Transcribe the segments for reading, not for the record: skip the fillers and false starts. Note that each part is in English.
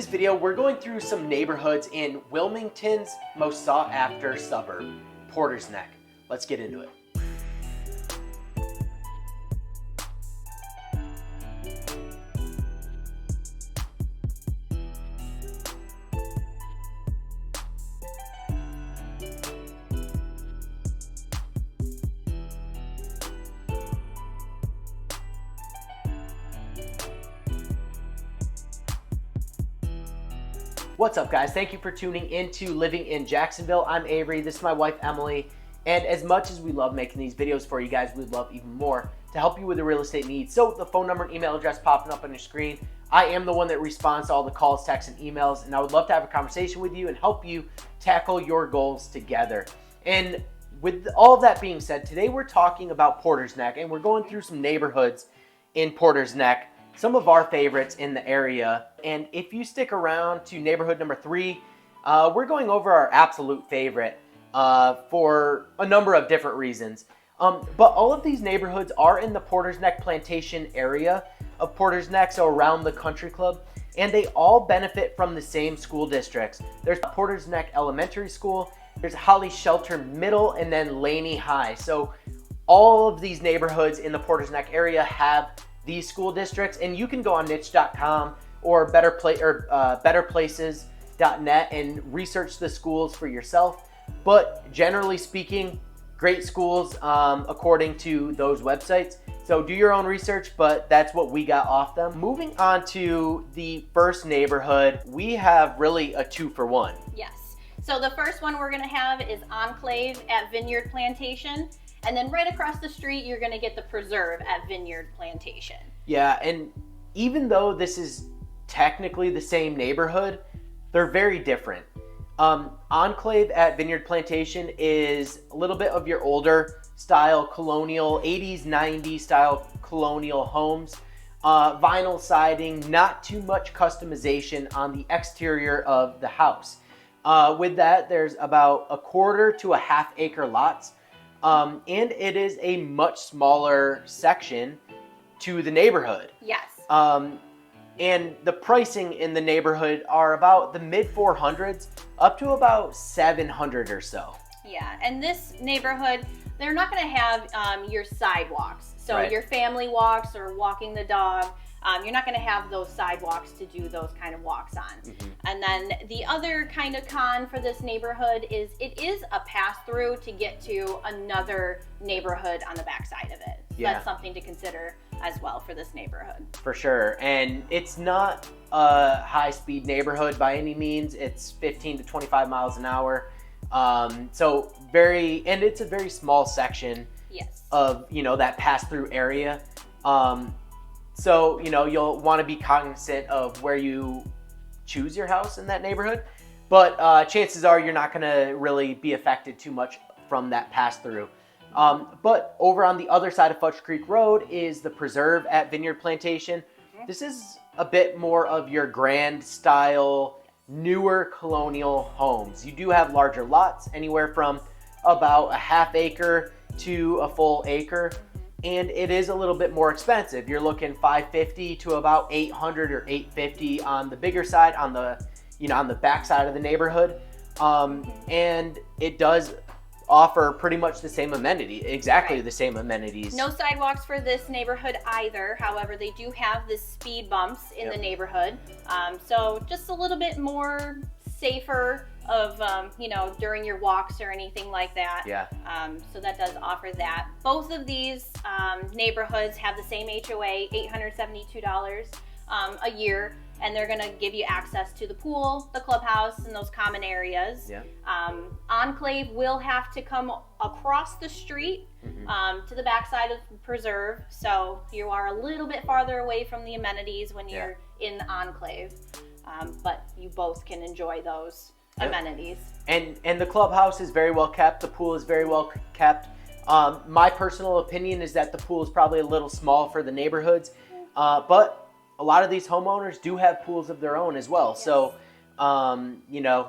this video, we're going through some neighborhoods in Wilmington's most sought after suburb, Porter's Neck. Let's get into it. What's up, guys? Thank you for tuning into Living in Jacksonville. I'm Avery, this is my wife Emily, and as much as we love making these videos for you guys, we'd love even more to help you with the real estate needs. So the phone number and email address popping up on your screen. I am the one that responds to all the calls, texts, and emails, and I would love to have a conversation with you and help you tackle your goals together. And with all of that being said, today we're talking about Porter's Neck, and we're going through some neighborhoods in Porter's Neck, some of our favorites in the area. And if you stick around to neighborhood number 3, we're going over our absolute favorite for a number of different reasons. But all of these neighborhoods are in the Porter's Neck Plantation area of Porter's Neck, so around the country club, and they all benefit from the same school districts. There's Porter's Neck Elementary School, there's Holly Shelter Middle, and then Laney High. So all of these neighborhoods in the Porter's Neck area have these school districts, and you can go on niche.com or betterplaces.net and research the schools for yourself. But generally speaking, great schools according to those websites. So do your own research, but that's what we got off them. Moving on to the first neighborhood, we have really a 2-for-1. Yes. So the first one we're going to have is Enclave at Vineyard Plantation. And then right across the street, you're going to get the Preserve at Vineyard Plantation. Yeah, and even though this is technically the same neighborhood, they're very different. Enclave at Vineyard Plantation is a little bit of your older style colonial, 80s, 90s style colonial homes. Vinyl siding, not too much customization on the exterior of the house. With that, there's about 1/4 to 1/2 acre lots. And it is a much smaller section to the neighborhood. Yes. And the pricing in the neighborhood are about the mid 400s up to about 700 or so. Yeah, and this neighborhood, they're not going to have your sidewalks. So Right. your family walks or walking the dog, you're not going to have those sidewalks to do those kind of walks on. Mm-hmm. And then the other kind of con for this neighborhood is it is a pass-through to get to another neighborhood on the backside of it. So Yeah. that's something to consider as well for this neighborhood. For sure. And it's not a high-speed neighborhood by any means. It's 15 to 25 miles an hour. And it's a very small section Yes. of, that pass-through area. So, you'll want to be cognizant of where you choose your house in that neighborhood. But chances are you're not going to really be affected too much from that pass-through. But over on the other side of Fudge Creek Road is the Preserve at Vineyard Plantation. Mm-hmm. This is a bit more of your grand style, newer colonial homes. You do have larger lots, anywhere from about 1/2 acre to a full acre. And it is a little bit more expensive. You're looking $550 to about $800 or $850 on the bigger side, on the back side of the neighborhood. And it does offer pretty much the same amenities, exactly Right. the same amenities. No sidewalks for this neighborhood either. However, they do have the speed bumps in Yep. the neighborhood. So just a little bit more safer of, during your walks or anything like that. Yeah. So that does offer that. Both of these neighborhoods have the same HOA, $872 a year. And they're going to give you access to the pool, the clubhouse, and those common areas. Yeah. Enclave will have to come across the street to the backside of Preserve. So you are a little bit farther away from the amenities when you're in the Enclave. But you both can enjoy those amenities. And the clubhouse is very well kept. The pool is very well kept. My personal opinion is that the pool is probably a little small for the neighborhoods. But a lot of these homeowners do have pools of their own as well. Yes. So,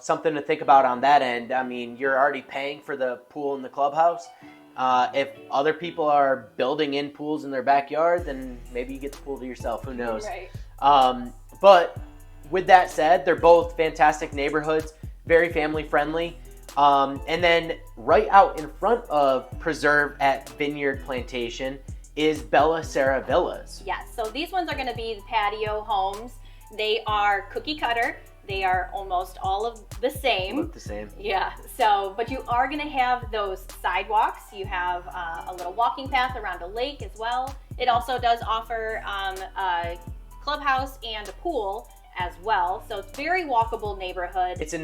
something to think about on that end. I mean, you're already paying for the pool in the clubhouse. If other people are building in pools in their backyard, then maybe you get the pool to yourself. Who knows? Right. But with that said, they're both fantastic neighborhoods, very family friendly. And then right out in front of Preserve at Vineyard Plantation is Bella Sarah Villas. Yes, so these ones are going to be the patio homes. They are cookie cutter. They are almost all of the same. Look the same. Yeah, so, but you are going to have those sidewalks. You have a little walking path around a lake as well. It also does offer a clubhouse and a pool as well. So it's very walkable neighborhood. It's a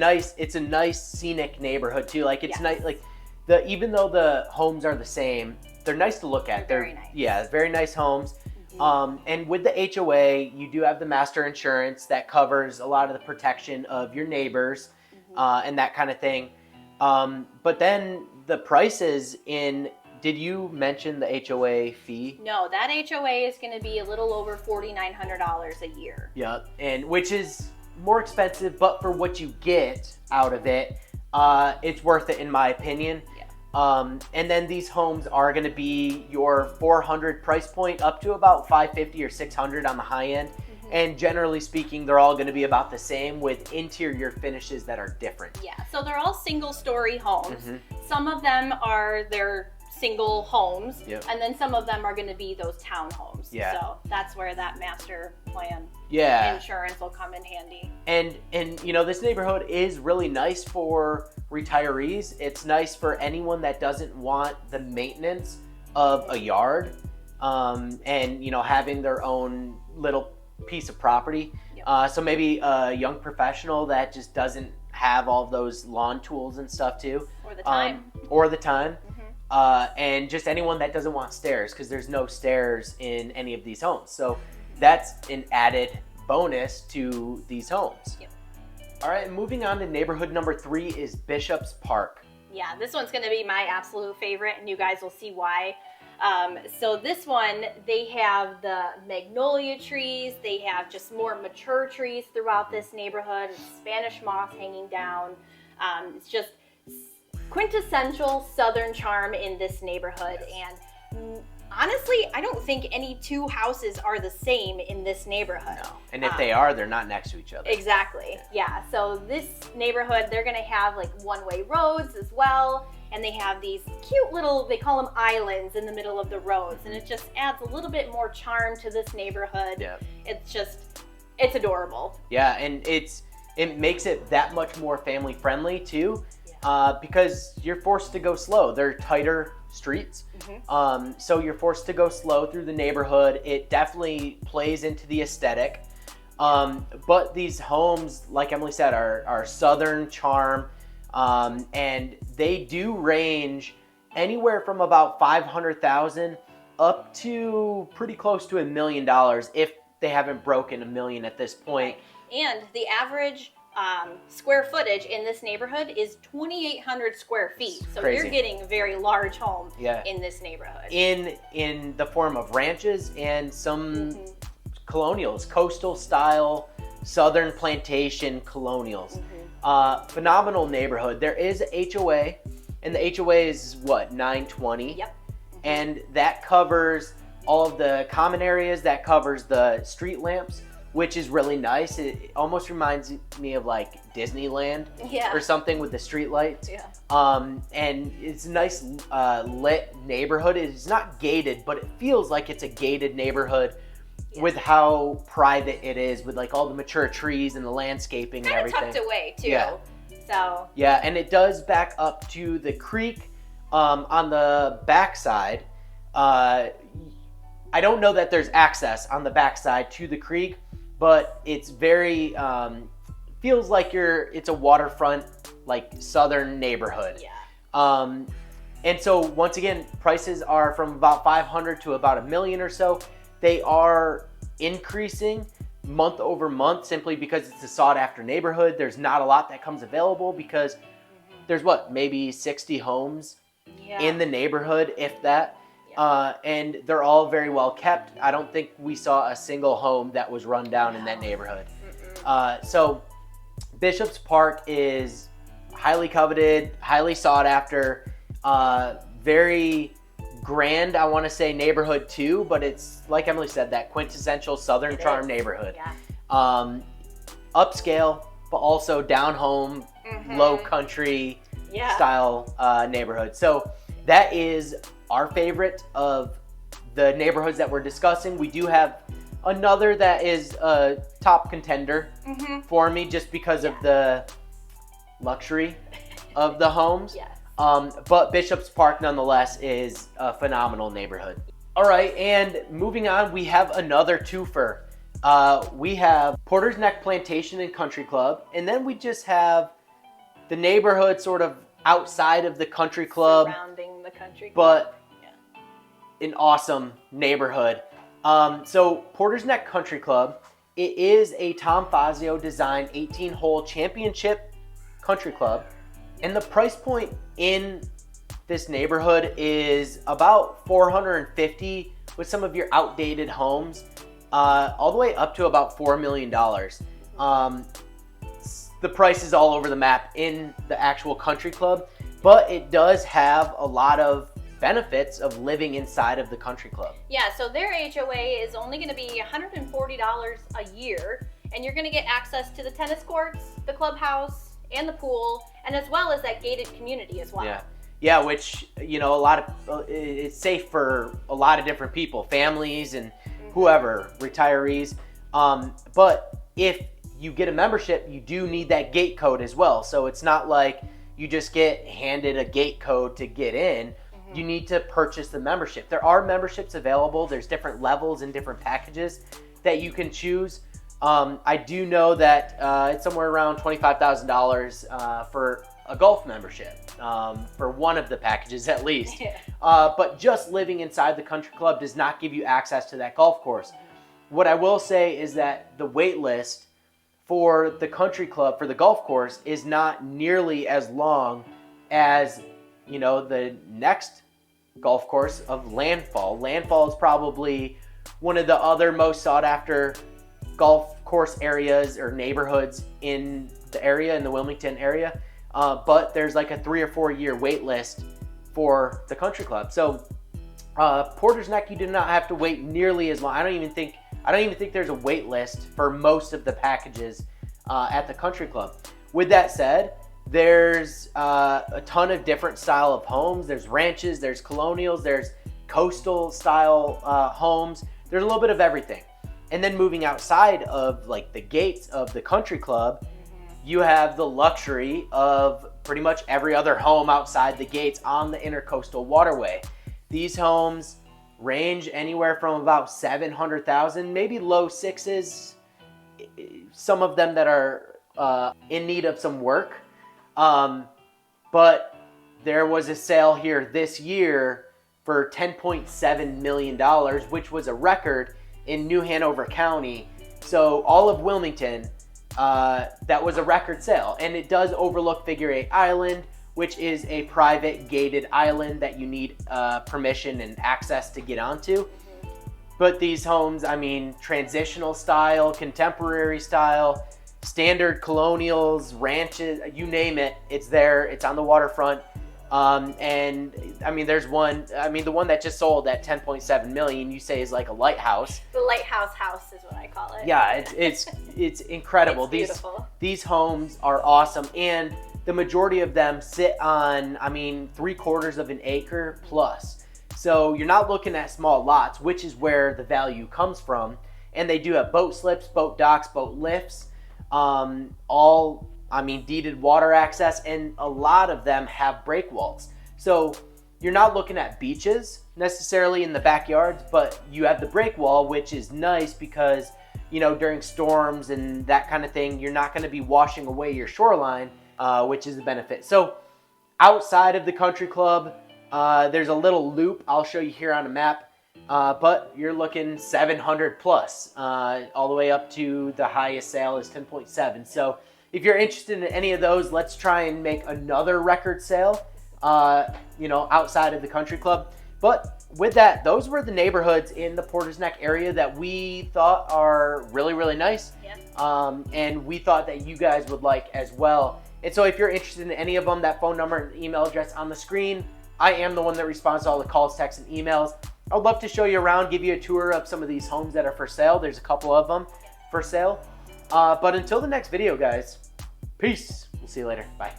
nice scenic neighborhood too. Like it's Yes. nice, like even though the homes are the same, they're nice to look at. They're very nice. Yeah, very nice homes. And with the HOA, you do have the master insurance that covers a lot of the protection of your neighbors and that kind of thing. But then the prices did you mention the HOA fee? No, that HOA is going to be a little over $4,900 a year. Yeah, and which is more expensive, but for what you get out of it, it's worth it in my opinion. And then these homes are going to be your 400 price point up to about 550 or 600 on the high end. And generally speaking, they're all going to be about the same with interior finishes that are different. Yeah, so they're all single story homes. Some of them are their single homes, and then some of them are going to be those townhomes. Yeah. So that's where that master plan insurance will come in handy. And you know, this neighborhood is really nice for retirees. It's nice for anyone that doesn't want the maintenance of a yard, and you know, having their own little piece of property. So maybe a young professional that just doesn't have all those lawn tools and stuff too, Or the time. And just anyone that doesn't want stairs, because there's no stairs in any of these homes. So that's an added bonus to these homes. All right, moving on to neighborhood number 3 is Bishop's Park. Yeah, this one's going to be my absolute favorite, and you guys will see why. So this one, they have the magnolia trees. They have just more mature trees throughout this neighborhood. Spanish moss hanging down. It's just quintessential Southern charm in this neighborhood. And honestly, I don't think any two houses are the same in this neighborhood. No. And if they are, they're not next to each other. Exactly. Yeah. So this neighborhood, they're going to have like one-way roads as well. And they have these cute little, they call them islands in the middle of the roads. And it just adds a little bit more charm to this neighborhood. Yeah. It's adorable. Yeah, and it makes it that much more family friendly too, because you're forced to go slow. They're tighter streets, so you're forced to go slow through the neighborhood. It definitely plays into the aesthetic. But these homes, like Emily said, are Southern charm, and they do range anywhere from about $500,000 up to pretty close to $1 million if they haven't broken $1 million at this point. And the average square footage in this neighborhood is 2,800 square feet. So Crazy. you're getting a very large home in this neighborhood. In the form of ranches and some colonials, coastal style Southern plantation colonials. Phenomenal neighborhood. There is a HOA, and the HOA is what, $920? Yep. And that covers all of the common areas. That covers the street lamps, which is really nice. It almost reminds me of like Disneyland or something with the street lights. And it's a nice lit neighborhood. It's not gated, but it feels like it's a gated neighborhood with how private it is, with like all the mature trees and the landscaping and everything. Tucked away too. So and it does back up to the creek on the backside. I don't know that there's access on the backside to the creek, but it's very feels like it's a waterfront, like Southern neighborhood. And so once again, prices are from about $500,000 to about $1 million or so. They are increasing month over month simply because it's a sought after neighborhood. There's not a lot that comes available because there's maybe 60 homes in the neighborhood, if that. And they're all very well kept. I don't think we saw a single home that was run down in that neighborhood. So Bishop's Park is highly coveted, highly sought after, very grand, I want to say, neighborhood too, but it's like Emily said, that quintessential Southern charm neighborhood. upscale, but also down home, low country style neighborhood. So that is our favorite of the neighborhoods that we're discussing. We do have another that is a top contender for me just because of the luxury of the homes. But Bishop's Park nonetheless is a phenomenal neighborhood. All right, and moving on, we have another twofer. We have Porter's Neck Plantation Country Club, and then we just have the neighborhood sort of outside of the country club, surrounding the country club, but an awesome neighborhood. So Porter's Neck Country Club, it is a Tom Fazio designed 18-hole championship country club, and the price point in this neighborhood is about $450 with some of your outdated homes, all the way up to about $4 million. The price is all over the map in the actual country club, but it does have a lot of benefits of living inside of the country club. Yeah, so their HOA is only going to be $140 a year, and you're going to get access to the tennis courts, the clubhouse, and the pool, and as well as that gated community as well. Yeah, which, you know, a lot of it's safe for a lot of different people, families and whoever, retirees. But if you get a membership, you do need that gate code as well. So it's not like you just get handed a gate code to get in. You need to purchase the membership. There are memberships available. There's different levels and different packages that you can choose. I do know that it's somewhere around $25,000 for a golf membership, for one of the packages at least. But just living inside the country club does not give you access to that golf course. What I will say is that the wait list for the country club, for the golf course, is not nearly as long as, you know, the next golf course of Landfall. Landfall is probably one of the other most sought after golf course areas or neighborhoods in the area, in the Wilmington area. But there's like a 3 or 4 year wait list for the country club. So Porter's Neck, you do not have to wait nearly as long. I don't even think there's a wait list for most of the packages at the country club. With that said, there's a ton of different style of homes. There's ranches, there's colonials, there's coastal style homes. There's a little bit of everything. And then moving outside of like the gates of the country club, you have the luxury of pretty much every other home outside the gates on the intercoastal waterway. These homes range anywhere from about $700,000, maybe low sixes, some of them that are in need of some work. But there was a sale here this year for $10.7 million, which was a record in New Hanover County. So all of Wilmington, that was a record sale. And it does overlook Figure 8 Island, which is a private gated island that you need permission and access to get onto. But these homes, I mean, transitional style, contemporary style, standard colonials, ranches, you name it, it's there. It's on the waterfront. And I mean, there's one, I mean, the one that just sold at $10.7 million, you say is like a lighthouse. The lighthouse house is what I call it. Yeah, it's incredible. It's beautiful. These homes are awesome. And the majority of them sit on, I mean, 3/4 of an acre plus. So you're not looking at small lots, which is where the value comes from. And they do have boat slips, boat docks, boat lifts, all, I mean, deeded water access, and a lot of them have break walls. So you're not looking at beaches necessarily in the backyards, but you have the break wall, which is nice because, you know, during storms and that kind of thing, you're not going to be washing away your shoreline, which is a benefit. So outside of the country club, there's a little loop I'll show you here on a map, but you're looking 700 plus, all the way up to the highest sale is 10.7. So if you're interested in any of those, let's try and make another record sale, you know, outside of the country club. But with that, those were the neighborhoods in the Porter's Neck area that we thought are really, really nice. Yeah. And we thought that you guys would like as well. And so if you're interested in any of them, that phone number and email address on the screen, I am the one that responds to all the calls, texts, and emails. I would love to show you around, give you a tour of some of these homes that are for sale. There's a couple of them for sale. But until the next video, guys, peace. We'll see you later. Bye.